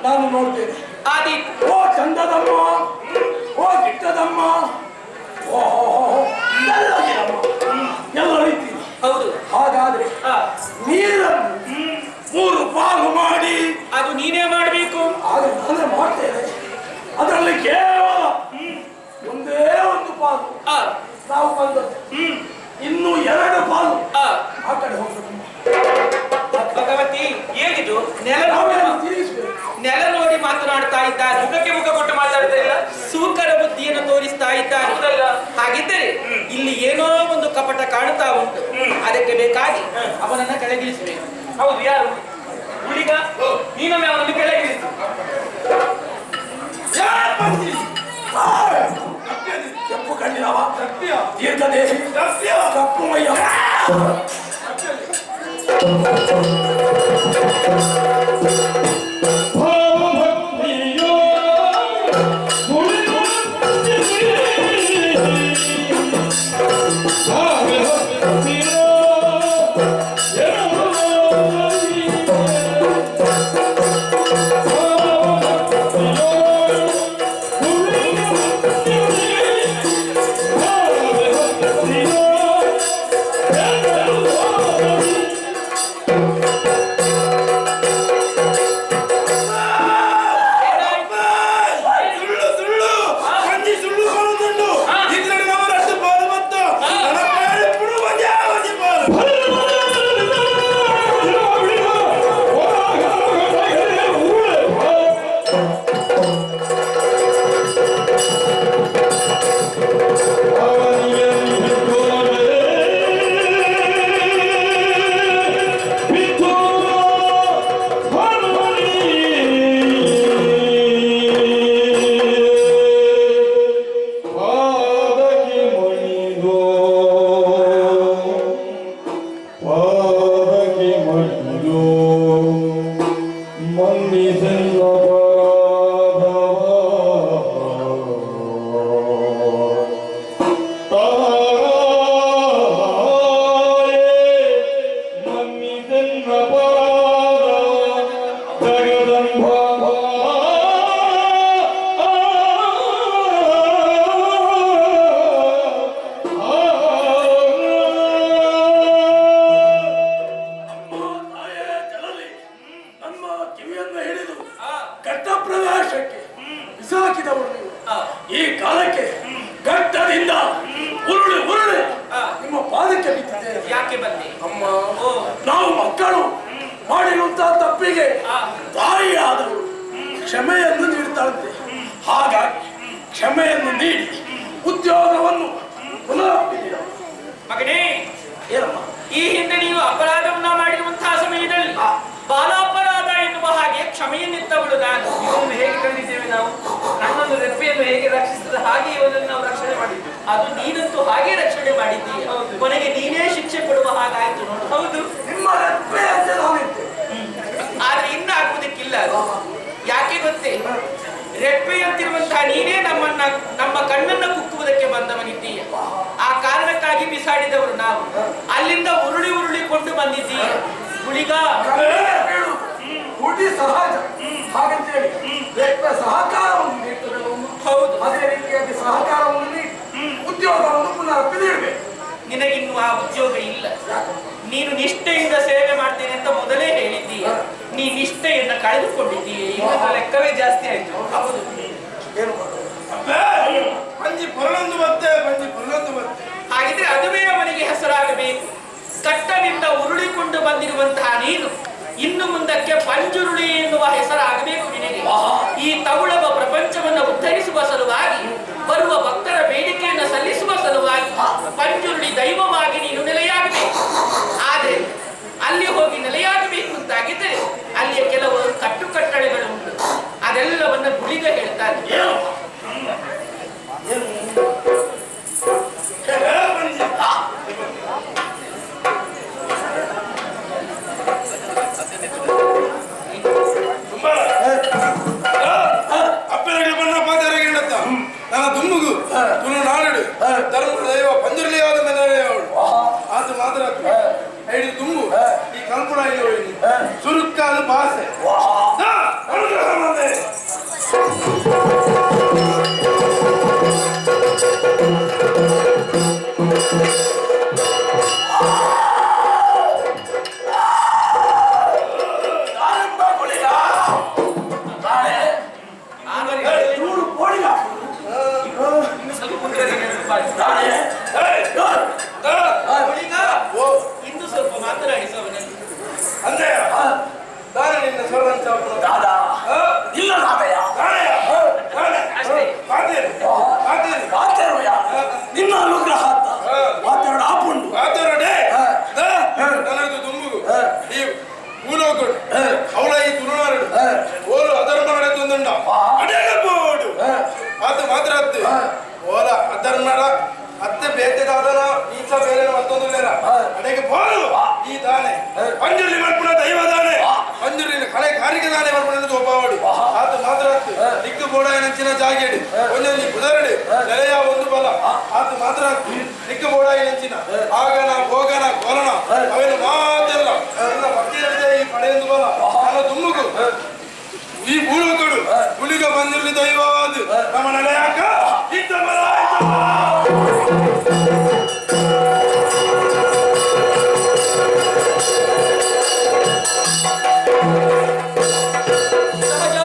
ನಾನು ನೋಡ್ತೇನೆ. ಆದಿ ಓ ಚಂದದಮ್ಮ, ಓ ಗಿಟ್ಟದಮ್ಮ, ಓ ಎಲ್ಲ ರೀತಿ. ಹೌದು. ಹಾಗಾದ್ರೆ ನೀರನ್ನು 3 ಪಾಲು ಮಾಡಿ ಅದು ನೀನೇ ಮಾಡಬೇಕು. ಆದ್ರೆ ನಾನೇ ಮಾಡ್ತೇನೆ. ಅದರಲ್ಲಿ ಕೇವಲ ಒಂದೇ ಒಂದು ಪಾಲು ನಾವು ಬಂದದ್ದು. ಇನ್ನು 2 ಪಾಲು ಆ ಕಡೆ ಹೋಗ್ಬೇಕು. ಭಗವತಿ ಏನಿದು? ನೆಲ ನೋಡಿ ಮಾತನಾಡ್ತಾ ಇದ್ದಾರೆ, ಮುಖಕ್ಕೆ ಮುಖ ಕೊಟ್ಟು ಮಾತಾಡ್ತಾ ಇಲ್ಲ, ಸೂಕರ ಬುದ್ಧಿಯನ್ನು ತೋರಿಸ್ತಾ ಇದ್ದಾರೆ. ಹಾಗಿದ್ದರೆ ಇಲ್ಲಿ ಏನೋ ಒಂದು ಕಪಟ ಕಾಣುತ್ತಾ ಉಂಟು. ಅದಕ್ಕೆ ಬೇಕಾಗಿ ಅವನನ್ನ ಕೆಳಗಿಳಿಸಬೇಕು. ಹೌದು, ಯಾರು ಹುಡುಗ? ನೀನೊಮ್ಮೆ ಅವನನ್ನು ಕೆಳಗಿಳಿಸು. ಕೆಂಪು ಕಣ್ಣಿನವ, ದೀರ್ಘದೇಹಿ, ಕಪ್ಪು ಮೈಯ, ಈ ಕಾಲಕ್ಕೆ ಗಡ್ಡದಿಂದ ಉರುಳಿ ಉರುಳಿ ನಿಮ್ಮ ಪಾದಕ್ಕೆ ಬಿದ್ದಿದ್ದೇವೆ. ಯಾಕೆ ಬಂದೆ ಅಮ್ಮ? ನಾವು ಮಕ್ಕಳು ಮಾಡಿರುವಂತಹ ತಪ್ಪಿಗೆ ತಾಯಿಯಾದವರು ಕ್ಷಮೆಯನ್ನು ನೀಡುತ್ತಾರಂತೆ. ಹಾಗಾಗಿ ಕ್ಷಮೆಯನ್ನು ನೀಡಿ ಉದ್ಯೋಗವನ್ನು ಪುನಃ ಮಗನೇ. ಏನಮ್ಮ? ಈ ಹಿಂದೆ ನೀವು ಅಪರಾಧವನ್ನ ಮಾಡಿರುವಂತಹ ಸಮಯದಲ್ಲಿ ಬಾಲಾಪರಾಧ ಎನ್ನುವ ಹಾಗೆ ಕ್ಷಮೆಯನ್ನಿತ್ತವಳು ನಾನು. ಇವನನ್ನು ಹೇಗೆ ಕಂಡಿದ್ದೇವೆ ನಾವು? ನನ್ನೊಂದು ರೆಪ್ಪೆಯನ್ನು ಹೇಗೆ ರಕ್ಷಿಸಿದ ಹಾಗೆ ಇವನನ್ನು ನಾವು ರಕ್ಷಣೆ ಮಾಡಿದ್ದೇವೆ. ಅದು ನೀನಂತೂ ಹಾಗೆ ರಕ್ಷಣೆ ಮಾಡಿದ್ದೀಯ. ಕೊನೆಗೆ ನೀನೇ ಶಿಕ್ಷೆ ಕೊಡುವ ಹಾಗಾಯ್ತು ನೋಡು. ಹೌದು, ನಿಮ್ಮ ರೆಪ್ಪೆ ಅಂತ ನಾವಿದ್ದೆ. ಆದ್ರೆ ಇನ್ನ ಆಗುವುದಕ್ಕಿಲ್ಲ. ಯಾಕೆ ಗೊತ್ತೇ? ರೆಪ್ಪೆಯಂತಿರುವಂತಹ ನೀನೇ ನಮ್ಮ ಕಣ್ಣನ್ನ ಕುಕ್ಕುವುದಕ್ಕೆ ಬಂದವನಿದ್ದೀಯ. ಆ ಕಾರಣಕ್ಕಾಗಿ ಬಿಸಾಡಿದವರು ನಾವು. ಅಲ್ಲಿಂದ ಉರುಳಿ ಉರುಳಿಕೊಂಡು ಬಂದಿದ್ದೀಯ. ಹುಡುಗ ಹುಡಿ ಸಹಜ ಹಾಗಂತೇಳಿ ರೆಪ್ಪೆ ಸಹಕಾರವನ್ನು ನೀಡ್ತದೆ. ಹೌದು, ಅದೇ ರೀತಿಯಾಗಿ ಸಹಕಾರವನ್ನು ನೀಡಿ ಉದ್ಯೋಗವನ್ನು ಪುನರಪಿ ನೀಡಬೇಕು. ನಿನಗಿನ್ನು ಆ ಉದ್ಯೋಗ ಇಲ್ಲ. ನೀನು ನಿಷ್ಠೆಯಿಂದ ಸೇವೆ ಮಾಡ್ತೇನೆ ಅಂತ ಮೊದಲೇ ಹೇಳಿದ್ದೀಯ. ನೀ ನಿಷ್ಠೆಯನ್ನ ಕಳೆದುಕೊಂಡಿದ್ದೀಯ. ಇವತ್ತು ಲೆಕ್ಕವೇ ಜಾಸ್ತಿ ಆಯ್ತು. ಹೌದು. ಏನು ಬಂಜಿ ಪರಳೊಂದು ಮತ್ತೆ ಬಂಜಿ ಪರಳೊಂದು ಮತ್ತೆ. ಹಾಗಿದ್ರೆ ಅದುವೇ ಅವನಿಗೆ ಹೆಸರಾಗಬೇಕು. ಕಟ್ಟನಿಂದ ಉರುಳಿಕೊಂಡು ಬಂದಿರುವಂತಹ ನೀನು ಇನ್ನು ಮುಂದಕ್ಕೆ ಪಂಜುರುಳಿ ಎನ್ನುವ ಹೆಸರಾಗಬೇಕು ನಿನಗೆ. ಈ ತೌಳವ ಪ್ರಪಂಚವನ್ನು ಉದ್ಧರಿಸುವ ಸಲುವಾಗಿ, ಬರುವ ಭಕ್ತರ ಬೇಡಿಕೆಯನ್ನು ಸಲ್ಲಿಸುವ ಸಲುವಾಗಿ ಪಂಜುರುಳಿ ದೈವವಾಗಿ ನೀನು ನೆಲೆಯಾಗಬೇಕು. ಆದರೆ ಅಲ್ಲಿ ಹೋಗಿ ನೆಲೆಯಾಗಬೇಕು ಅಂತಾಗಿದ್ದರೆ ಅಲ್ಲಿಯ ಕೆಲವು ಕಟ್ಟುಕಟ್ಟಳೆಗಳು ಉಂಟು. ಅದೆಲ್ಲವನ್ನ ಗುಳಿಗ ಹೇಳ್ತಾರೆ. ದಾನೆ ನಿನ್ನ ಸರ್ವಂಚ ದಾದ ಇಲ್ಲ ದಾದಯ್ಯ ಅಷ್ಟೇ. ಕಾತೇರುಯ್ಯ ನಿನ್ನ ಅನುಗ್ರಹ ಅಂತ ಮಾತಾಡ ಆಪುಂಡು ನನದು ದುಂಬುಗು ಈ ಭೂಲೋಕಡು ಅವಳ ಈ ತುಳುನಾಡು ಓಲು ಅಧರ್ಮ ನಡೆದುಂಡ ಅಡಗಬೋಡು ಅದು ಮಾತ್ರ ಅತ್ತೆ ಓಲ ಅಧರ್ಮಡ ಅತ್ತೆ ಬೇತೆದಾದನ ಈಚ ಬೇರೆ ಮತ್ತೊಂದು ಬೇರೆ ಅಡೆಗೆ ಬೋಲು ಈ ದಾನೆ ಪಂಜುರ್ಲಿ ಮರ್ಪುಣ ದೈವ ದಾನೆ ಪಂಜುರ್ಲಿ ಕಳೆ ಕಾರಿಕೆ ದಾನೆ ಮರ್ಪುಣ ಒಬ್ಬವಾಡು ಅದು ಮಾತ್ರ ಅತ್ತೆ ದಿಕ್ಕು ಬೋಡ ನೆಂಚಿನ ಜಾಗೇಡು ಒಂದೊಂದು ಕುದರಡು ನೆಲೆಯ ಒಂದು ಬಲ ಅದು ಮಾತ್ರ ಅತ್ತೆ ದಿಕ್ಕು ಬೋಡ ನೆಂಚಿನ ಆಗನ ಹೋಗನ ಕೋಲನ ಅವೇನು ಮಾತೆಲ್ಲ ಎಲ್ಲ ಭಕ್ತಿಯಲ್ಲಿದೆ ಈ ಪಡೆಯೊಂದು ಬಲ ನನ್ನ ದುಮ್ಮುಗು ಈ ಭೂಲೋಕಡು ಹುಲಿಗ ಬಂದಿರಲಿ ದೈವಾದು ನಮ್ಮ ನೆಲೆಯಾಕ ಇದ್ದ ಬಲ